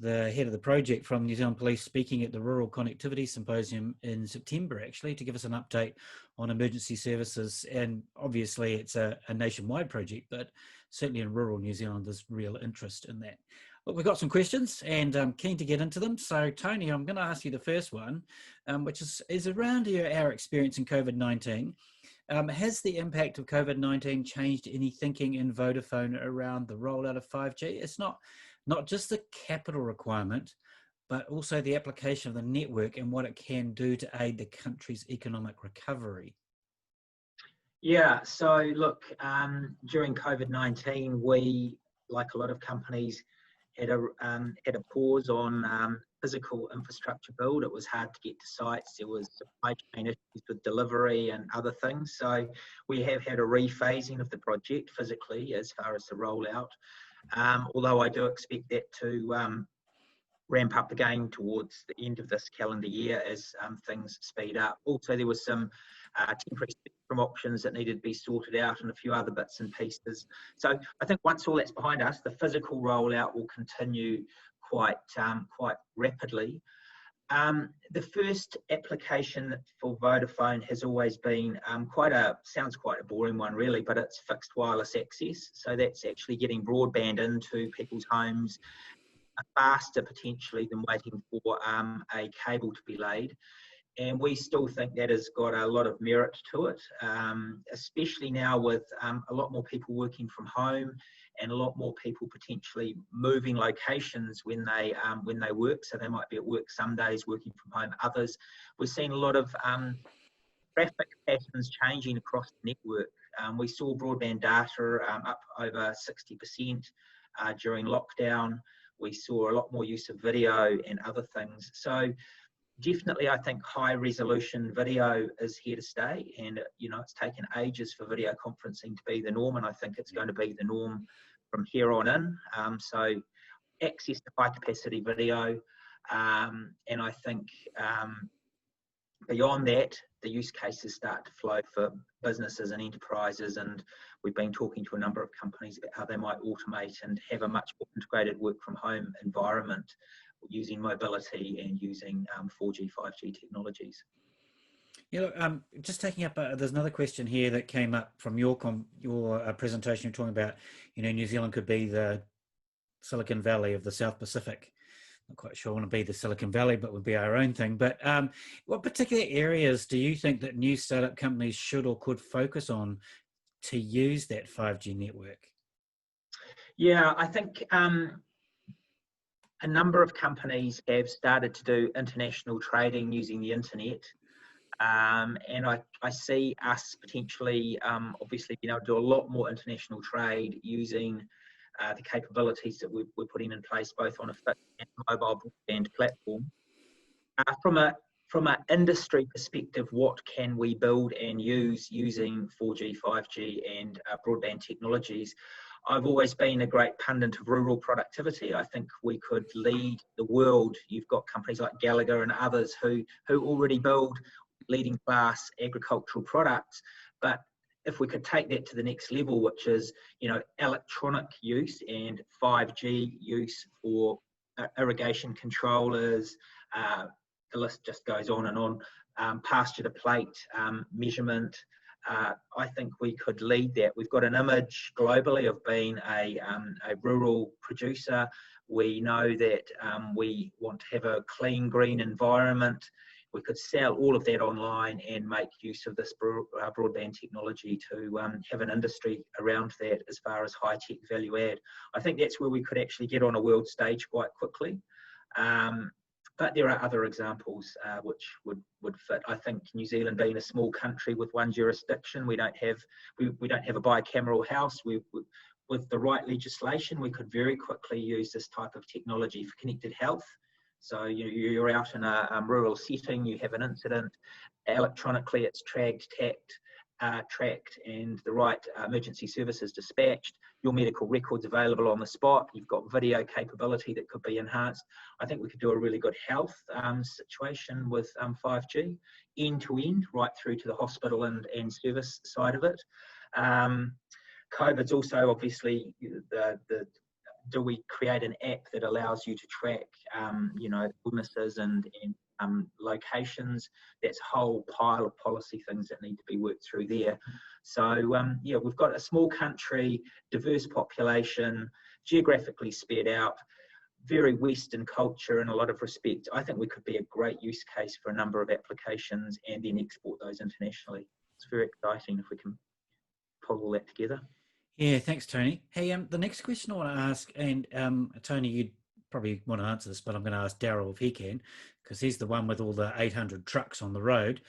Speaker 1: the head of the project from New Zealand Police speaking at the Rural Connectivity Symposium in September, actually, to give us an update on emergency services. And obviously it's a nationwide project, but certainly in rural New Zealand, there's real interest in that. But we've got some questions and I'm keen to get into them. So Tony, I'm going to ask you the first one, which is around our experience in COVID-19. Has the impact of COVID-19 changed any thinking in Vodafone around the rollout of 5G? It's not just the capital requirement, but also the application of the network and what it can do to aid the country's economic recovery.
Speaker 2: Yeah, so look, during COVID-19, we, like a lot of companies, had a pause on physical infrastructure build. It was hard to get to sites. There was supply chain issues with delivery and other things. So we have had a rephasing of the project physically as far as the rollout. Although I do expect that to ramp up again towards the end of this calendar year as things speed up. Also, there was some temporary spectrum options that needed to be sorted out and a few other bits and pieces. So I think once all that's behind us, the physical rollout will continue quite rapidly. The first application for Vodafone has always been sounds quite a boring one really, but it's fixed wireless access. So that's actually getting broadband into people's homes faster potentially than waiting for a cable to be laid. And we still think that has got a lot of merit to it, especially now with a lot more people working from home and a lot more people potentially moving locations when they work. So they might be at work some days, working from home others. We're seeing a lot of traffic patterns changing across the network. We saw broadband data up over 60% during lockdown. We saw a lot more use of video and other things. So definitely, I think high resolution video is here to stay, and it's taken ages for video conferencing to be the norm, and I think it's going to be the norm from here on in. So access to high capacity video, and I think beyond that, the use cases start to flow for businesses and enterprises, and we've been talking to a number of companies about how they might automate and have a much more integrated work from home environment using mobility and using 4G, 5G technologies.
Speaker 1: Just taking up, there's another question here that came up from your presentation. You're talking about, New Zealand could be the Silicon Valley of the South Pacific. Not quite sure I want to be the Silicon Valley, but would be our own thing. But what particular areas do you think that new startup companies should or could focus on to use that 5G network? Yeah,
Speaker 2: I think a number of companies have started to do international trading using the internet. And I see us potentially, obviously, do a lot more international trade using the capabilities that we're putting in place, both on a fixed and mobile broadband platform. From an industry perspective, what can we build and use using 4G, 5G and broadband technologies? I've always been a great pundit of rural productivity. I think we could lead the world. You've got companies like Gallagher and others who already build leading class agricultural products, but if we could take that to the next level, which is, electronic use and 5G use for irrigation controllers, the list just goes on and on, pasture to plate measurement, I think we could lead that. We've got an image globally of being a rural producer. We know that we want to have a clean, green environment. We could sell all of that online and make use of this broadband technology to have an industry around that as far as high-tech value add. I think that's where we could actually get on a world stage quite quickly. But there are other examples which would fit. I think New Zealand being a small country with one jurisdiction, we don't have a bicameral house. With the right legislation, we could very quickly use this type of technology for connected health. So you're out in a rural setting, you have an incident, electronically it's tracked, and the right emergency services dispatched, your medical records available on the spot, you've got video capability that could be enhanced. I think we could do a really good health situation with 5G, end to end, right through to the hospital and service side of it. COVID's also obviously do we create an app that allows you to track, illnesses and locations? That's a whole pile of policy things that need to be worked through there. So, we've got a small country, diverse population, geographically spread out, very Western culture in a lot of respect. I think we could be a great use case for a number of applications and then export those internationally. It's very exciting if we can pull all that together.
Speaker 1: Yeah, thanks, Tony. Hey, the next question I want to ask, and Tony, you'd probably want to answer this, but I'm going to ask Daryl if he can, because he's the one with all the 800 trucks on the road.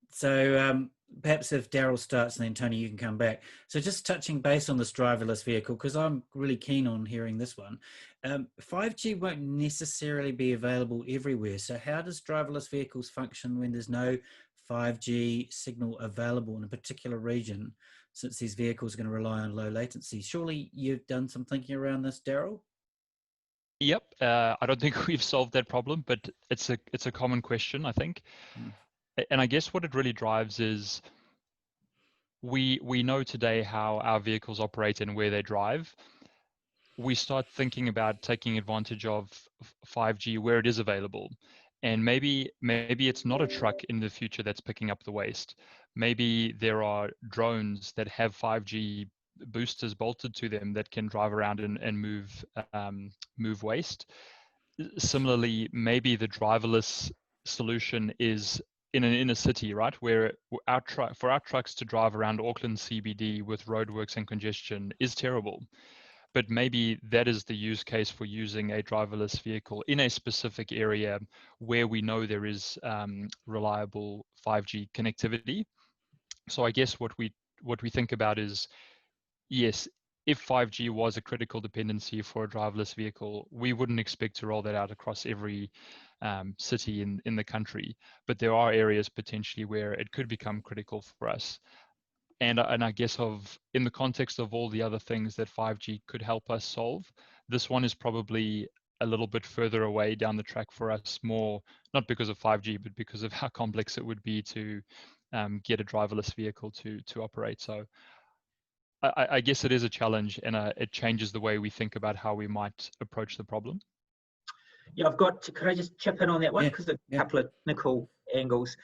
Speaker 1: So perhaps if Daryl starts and then Tony, you can come back. So just touching base on this driverless vehicle, because I'm really keen on hearing this one. 5G won't necessarily be available everywhere. So how does driverless vehicles function when there's no 5G signal available in a particular region, since these vehicles are going to rely on low latency? Surely you've done some thinking around this, Daryl?
Speaker 3: Yep. I don't think we've solved that problem, but it's a common question, I think. And I guess what it really drives is we know today how our vehicles operate and where they drive. We start thinking about taking advantage of 5G where it is available. And maybe it's not a truck in the future that's picking up the waste. Maybe there are drones that have 5G boosters bolted to them that can drive around and move waste. Similarly, maybe the driverless solution is in an inner city, right, where for our trucks to drive around Auckland CBD with roadworks and congestion is terrible. But maybe that is the use case for using a driverless vehicle in a specific area where we know there is reliable 5G connectivity. So I guess what we think about is, yes, if 5G was a critical dependency for a driverless vehicle, we wouldn't expect to roll that out across every city in the country. But there are areas potentially where it could become critical for us. And I guess in the context of all the other things that 5G could help us solve, this one is probably a little bit further away down the track for us, more not because of 5G, but because of how complex it would be to get a driverless vehicle to operate. So I guess it is a challenge, and it changes the way we think about how we might approach the problem.
Speaker 2: Yeah, could I just chip in on that one? Because a couple of technical angles.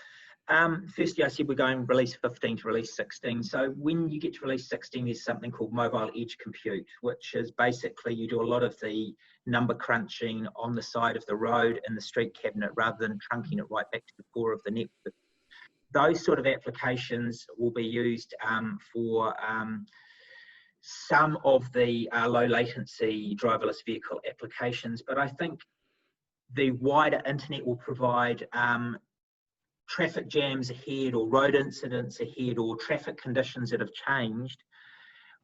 Speaker 2: Firstly, I said we're going release 15 to release 16. So when you get to release 16, there's something called mobile edge compute, which is basically you do a lot of the number crunching on the side of the road in the street cabinet rather than trunking it right back to the core of the network. Those sort of applications will be used for some of the low latency driverless vehicle applications, but I think the wider internet will provide traffic jams ahead or road incidents ahead or traffic conditions that have changed,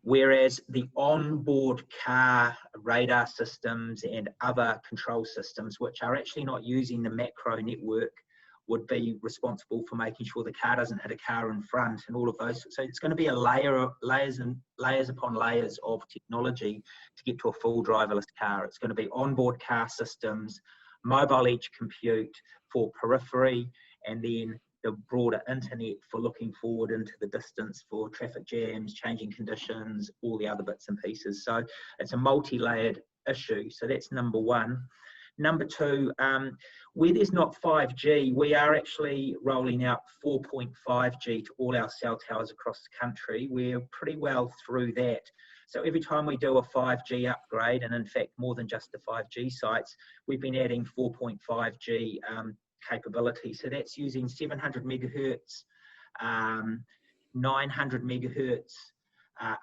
Speaker 2: whereas the onboard car radar systems and other control systems, which are actually not using the macro network, would be responsible for making sure the car doesn't hit a car in front and all of those. So it's going to be a layers upon layers of technology to get to a full driverless car. It's going to be onboard car systems, mobile edge compute for periphery, and then the broader internet for looking forward into the distance for traffic jams, changing conditions, all the other bits and pieces. So it's a multi-layered issue. So that's number one. Number two, where there's not 5G, we are actually rolling out 4.5G to all our cell towers across the country. We're pretty well through that. So every time we do a 5G upgrade, and in fact more than just the 5G sites, we've been adding 4.5G capability. So that's using 700 megahertz, 900 megahertz,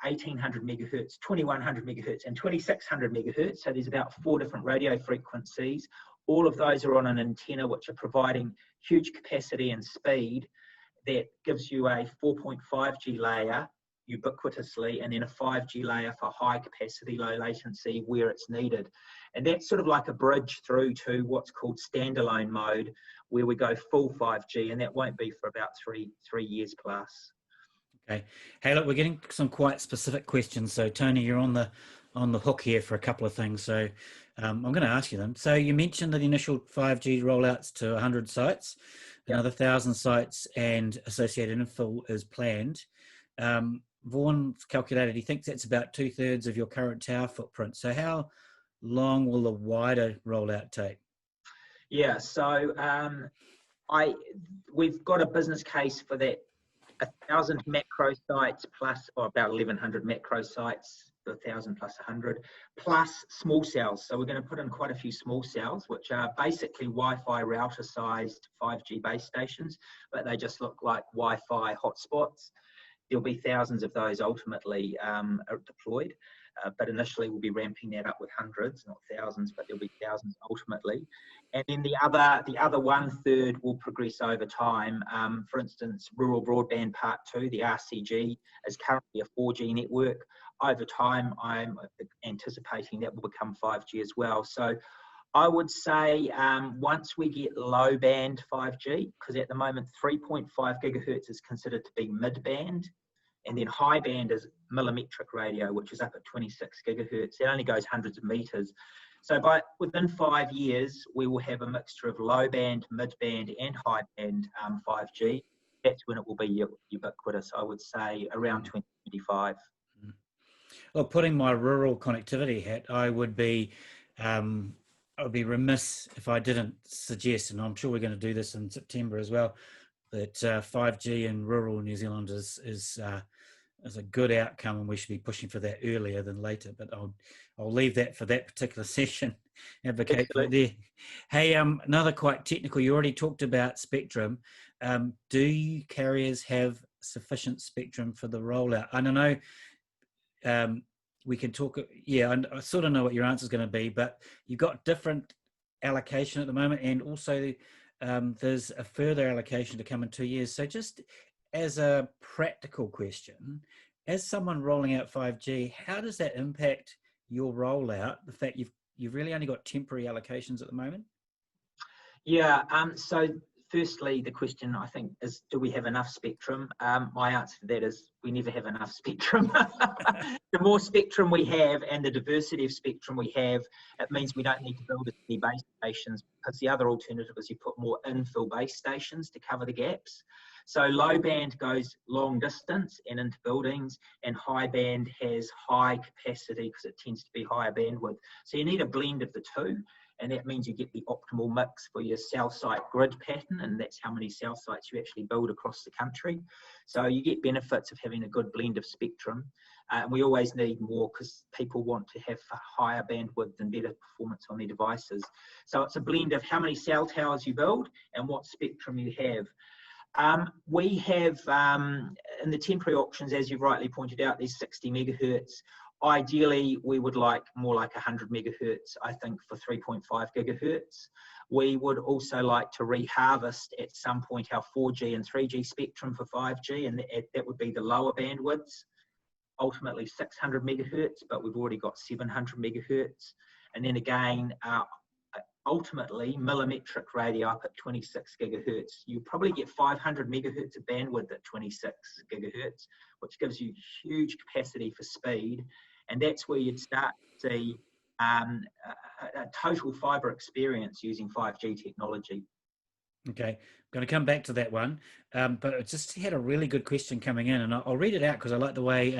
Speaker 2: 1800 megahertz, 2100 megahertz, and 2600 megahertz. So there's about 4 different radio frequencies. All of those are on an antenna, which are providing huge capacity and speed that gives you a 4.5G layer ubiquitously, and then a 5G layer for high capacity, low latency where it's needed. And that's sort of like a bridge through to what's called standalone mode, where we go full 5G, and that won't be for about three years plus.
Speaker 1: Okay. Hey, look, we're getting some quite specific questions. So Tony, you're on the hook here for a couple of things. So I'm going to ask you them. So you mentioned that the initial 5G rollouts to 100 sites, another 1,000 sites, and associated infill is planned. Vaughan's calculated, he thinks that's about 2/3 of your current tower footprint. So how long will the wider rollout take?
Speaker 2: Yeah, so we've got a business case for that 1,000 macro sites plus, or about 1,100 macro sites, 1,000 plus 100, plus small cells. So we're going to put in quite a few small cells, which are basically Wi-Fi router-sized 5G base stations, but they just look like Wi-Fi hotspots. There'll be thousands of those ultimately deployed, but initially we'll be ramping that up with hundreds, not thousands, but there'll be thousands ultimately. And then the other 1/3 will progress over time. For instance, Rural Broadband Part 2, the RCG, is currently a 4G network. Over time, I'm anticipating that will become 5G as well. So I would say once we get low band 5G, because at the moment 3.5 gigahertz is considered to be mid-band, and then high band is millimetric radio, which is up at 26 gigahertz. It only goes hundreds of meters. So within 5 years, we will have a mixture of low band, mid band, and high band 5G. That's when it will be ubiquitous, I would say, around 2025.
Speaker 1: Well, putting my rural connectivity hat, I would be remiss if I didn't suggest, and I'm sure we're going to do this in September as well, that 5G in rural New Zealand is a good outcome, and we should be pushing for that earlier than later. But I'll leave that for that particular session. Advocate for it there. Hey, another quite technical. You already talked about spectrum. do carriers have sufficient spectrum for the rollout? And I know we can talk, I sort of know what your answer is going to be, but you've got different allocation at the moment, and also there's a further allocation to come in 2 years. So just as a practical question, as someone rolling out 5G, how does that impact your rollout, the fact you've really only got temporary allocations at the moment?
Speaker 2: Yeah, so firstly, the question, I think, is do we have enough spectrum? My answer to that is we never have enough spectrum. The more spectrum we have and the diversity of spectrum we have, it means we don't need to build as many base stations, because the other alternative is you put more infill base stations to cover the gaps. So low band goes long distance and into buildings, and high band has high capacity because it tends to be higher bandwidth. So you need a blend of the two, and that means you get the optimal mix for your cell site grid pattern, and that's how many cell sites you actually build across the country. So you get benefits of having a good blend of spectrum. We always need more because people want to have higher bandwidth and better performance on their devices. So it's a blend of how many cell towers you build and what spectrum you have. We have, in the temporary auctions, as you've rightly pointed out, there's 60 megahertz. Ideally, we would like more like 100 megahertz, I think, for 3.5 gigahertz. We would also like to reharvest at some point our 4G and 3G spectrum for 5G, and that would be the lower bandwidths, ultimately 600 megahertz, but we've already got 700 megahertz. And then again, ultimately, millimetric radio up at 26 gigahertz. You probably get 500 megahertz of bandwidth at 26 gigahertz, which gives you huge capacity for speed. And that's where you'd start to see a total fibre experience using 5G technology.
Speaker 1: Okay, I'm going to come back to that one, but I just had a really good question coming in, and I'll read it out because I like the way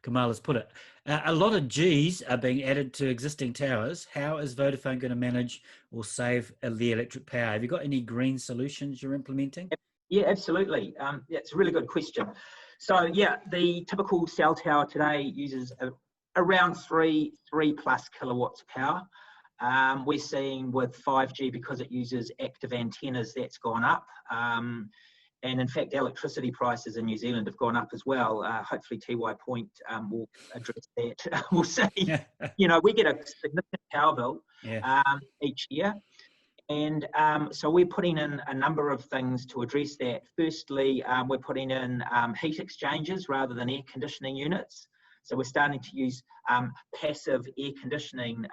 Speaker 1: Kamal has put it. A lot of Gs are being added to existing towers. How is Vodafone going to manage or save the electric power? Have you got any green solutions you're implementing?
Speaker 2: Yeah, absolutely. It's a really good question. So yeah, the typical cell tower today uses around 3+ kilowatts of power. We're seeing with 5G, because it uses active antennas, that's gone up. And in fact, electricity prices in New Zealand have gone up as well. Hopefully TY Point will address that. We'll see. You know, we get a significant power bill each year. And so we're putting in a number of things to address that. Firstly, we're putting in heat exchangers rather than air conditioning units. So we're starting to use passive air conditioning.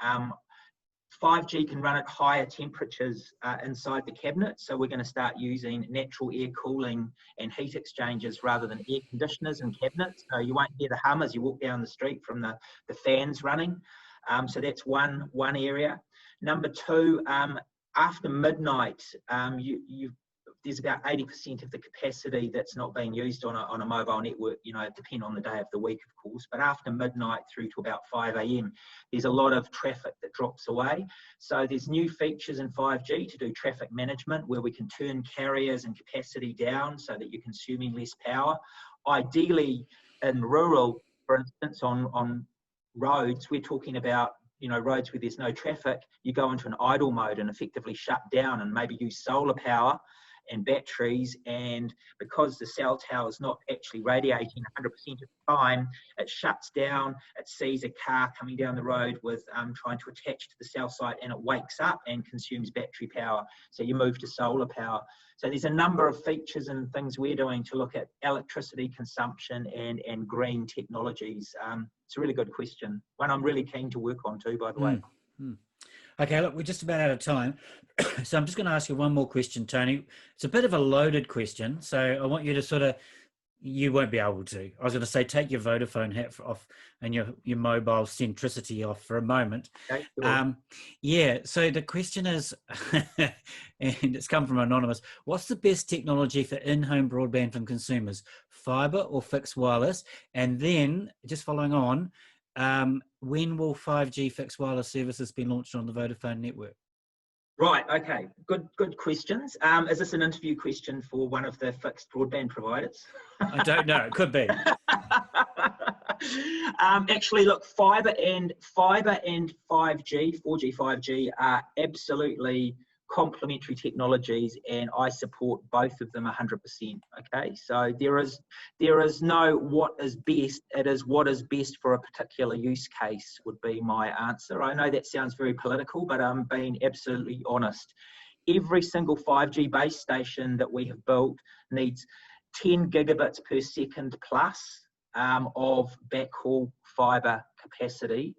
Speaker 2: 5G can run at higher temperatures inside the cabinet, so we're going to start using natural air cooling and heat exchangers rather than air conditioners in cabinets. So you won't hear the hum as you walk down the street from the fans running. So that's one area. Number two, after midnight, there's about 80% of the capacity that's not being used on a mobile network. You know, it depends on the day of the week, of course, but after midnight through to about 5 a.m, there's a lot of traffic that drops away. So there's new features in 5G to do traffic management where we can turn carriers and capacity down so that you're consuming less power. Ideally, in rural, for instance, on roads, we're talking about, you know, roads where there's no traffic, you go into an idle mode and effectively shut down and maybe use solar power and batteries, and because the cell tower is not actually radiating 100% of the time, it shuts down, it sees a car coming down the road with trying to attach to the cell site, and it wakes up and consumes battery power. So you move to solar power. So there's a number of features and things we're doing to look at electricity consumption and green technologies. It's a really good question, one I'm really keen to work on too, by the way.
Speaker 1: Okay, look, we're just about out of time. So I'm just going to ask you one more question, Tony. It's a bit of a loaded question, so I want you to sort of, you won't be able to. I was going to say, take your Vodafone hat off and your mobile centricity off for a moment.
Speaker 2: Okay, cool.
Speaker 1: Yeah, so the question is, and it's come from Anonymous, what's the best technology for in-home broadband from consumers, fibre or fixed wireless? And then, just following on, when will 5G fixed wireless services be launched on the Vodafone network?
Speaker 2: Right, okay, good questions. Is this an interview question for one of the fixed broadband providers?
Speaker 1: I don't know, it could be.
Speaker 2: Actually, look, fibre and 5G, 4G, 5G are absolutely complementary technologies, and I support both of them 100%. Okay, so there is no what is best. It is what is best for a particular use case would be my answer. I know that sounds very political, but I'm being absolutely honest. Every single 5G base station that we have built needs 10 gigabits per second plus of backhaul fibre capacity,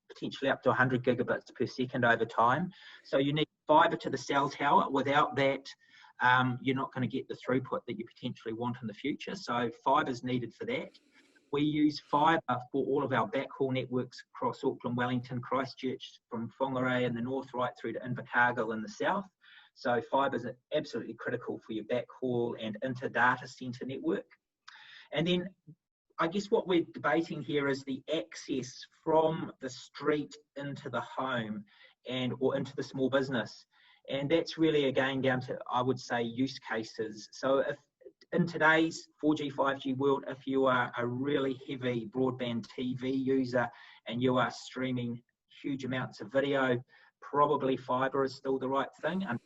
Speaker 2: potentially up to 100 gigabits per second over time. So you need fibre to the cell tower. Without that, you're not going to get the throughput that you potentially want in the future. So fibre is needed for that. We use fibre for all of our backhaul networks across Auckland, Wellington, Christchurch, from Whangarei in the north right through to Invercargill in the south. So fibre is absolutely critical for your backhaul and inter-data centre network. And then I guess what we're debating here is the access from the street into the home or into the small business. And that's really, again, down to, I would say, use cases. So if in today's 4G, 5G world, if you are a really heavy broadband TV user and you are streaming huge amounts of video, probably fibre is still the right thing, and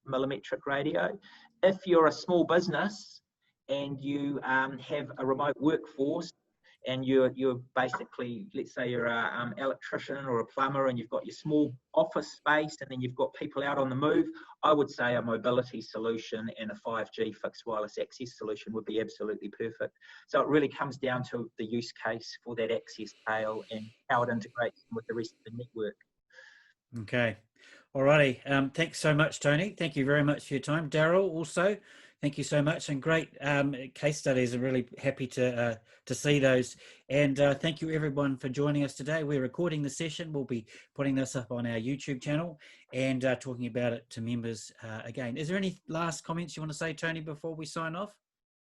Speaker 2: millimetric radio. If you're a small business and you have a remote workforce and you're basically, let's say you're an electrician or a plumber and you've got your small office space and then you've got people out on the move, I would say a mobility solution and a 5G fixed wireless access solution would be absolutely perfect. So it really comes down to the use case for that access tail and how it integrates with the rest of the network.
Speaker 1: Okay. Alrighty. Thanks so much, Tony. Thank you very much for your time. Daryl, also, thank you so much, and great case studies. I'm really happy to see those. And thank you everyone for joining us today. We're recording the session. We'll be putting this up on our YouTube channel and talking about it to members again. Is there any last comments you want to say, Tony, before we sign off?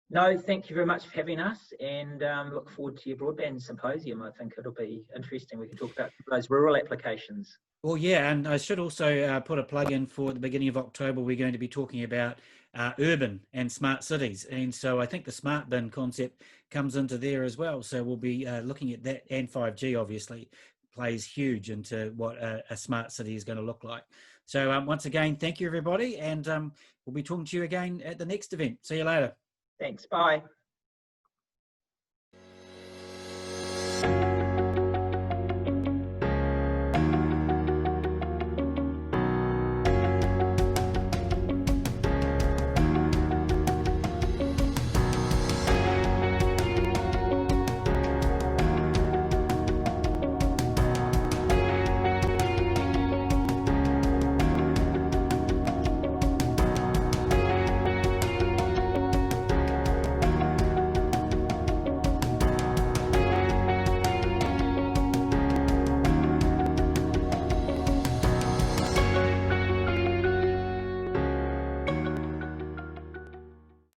Speaker 2: No, thank you very much for having us, and look forward to your broadband symposium. I think it'll be interesting. We can talk about those rural applications.
Speaker 1: Well, yeah, and I should also put a plug in for the beginning of October. We're going to be talking about urban and smart cities. And so I think the smart bin concept comes into there as well. So we'll be looking at that, and 5G obviously plays huge into what a smart city is going to look like. So once again, thank you, everybody. And we'll be talking to you again at the next event. See you later.
Speaker 2: Thanks. Bye.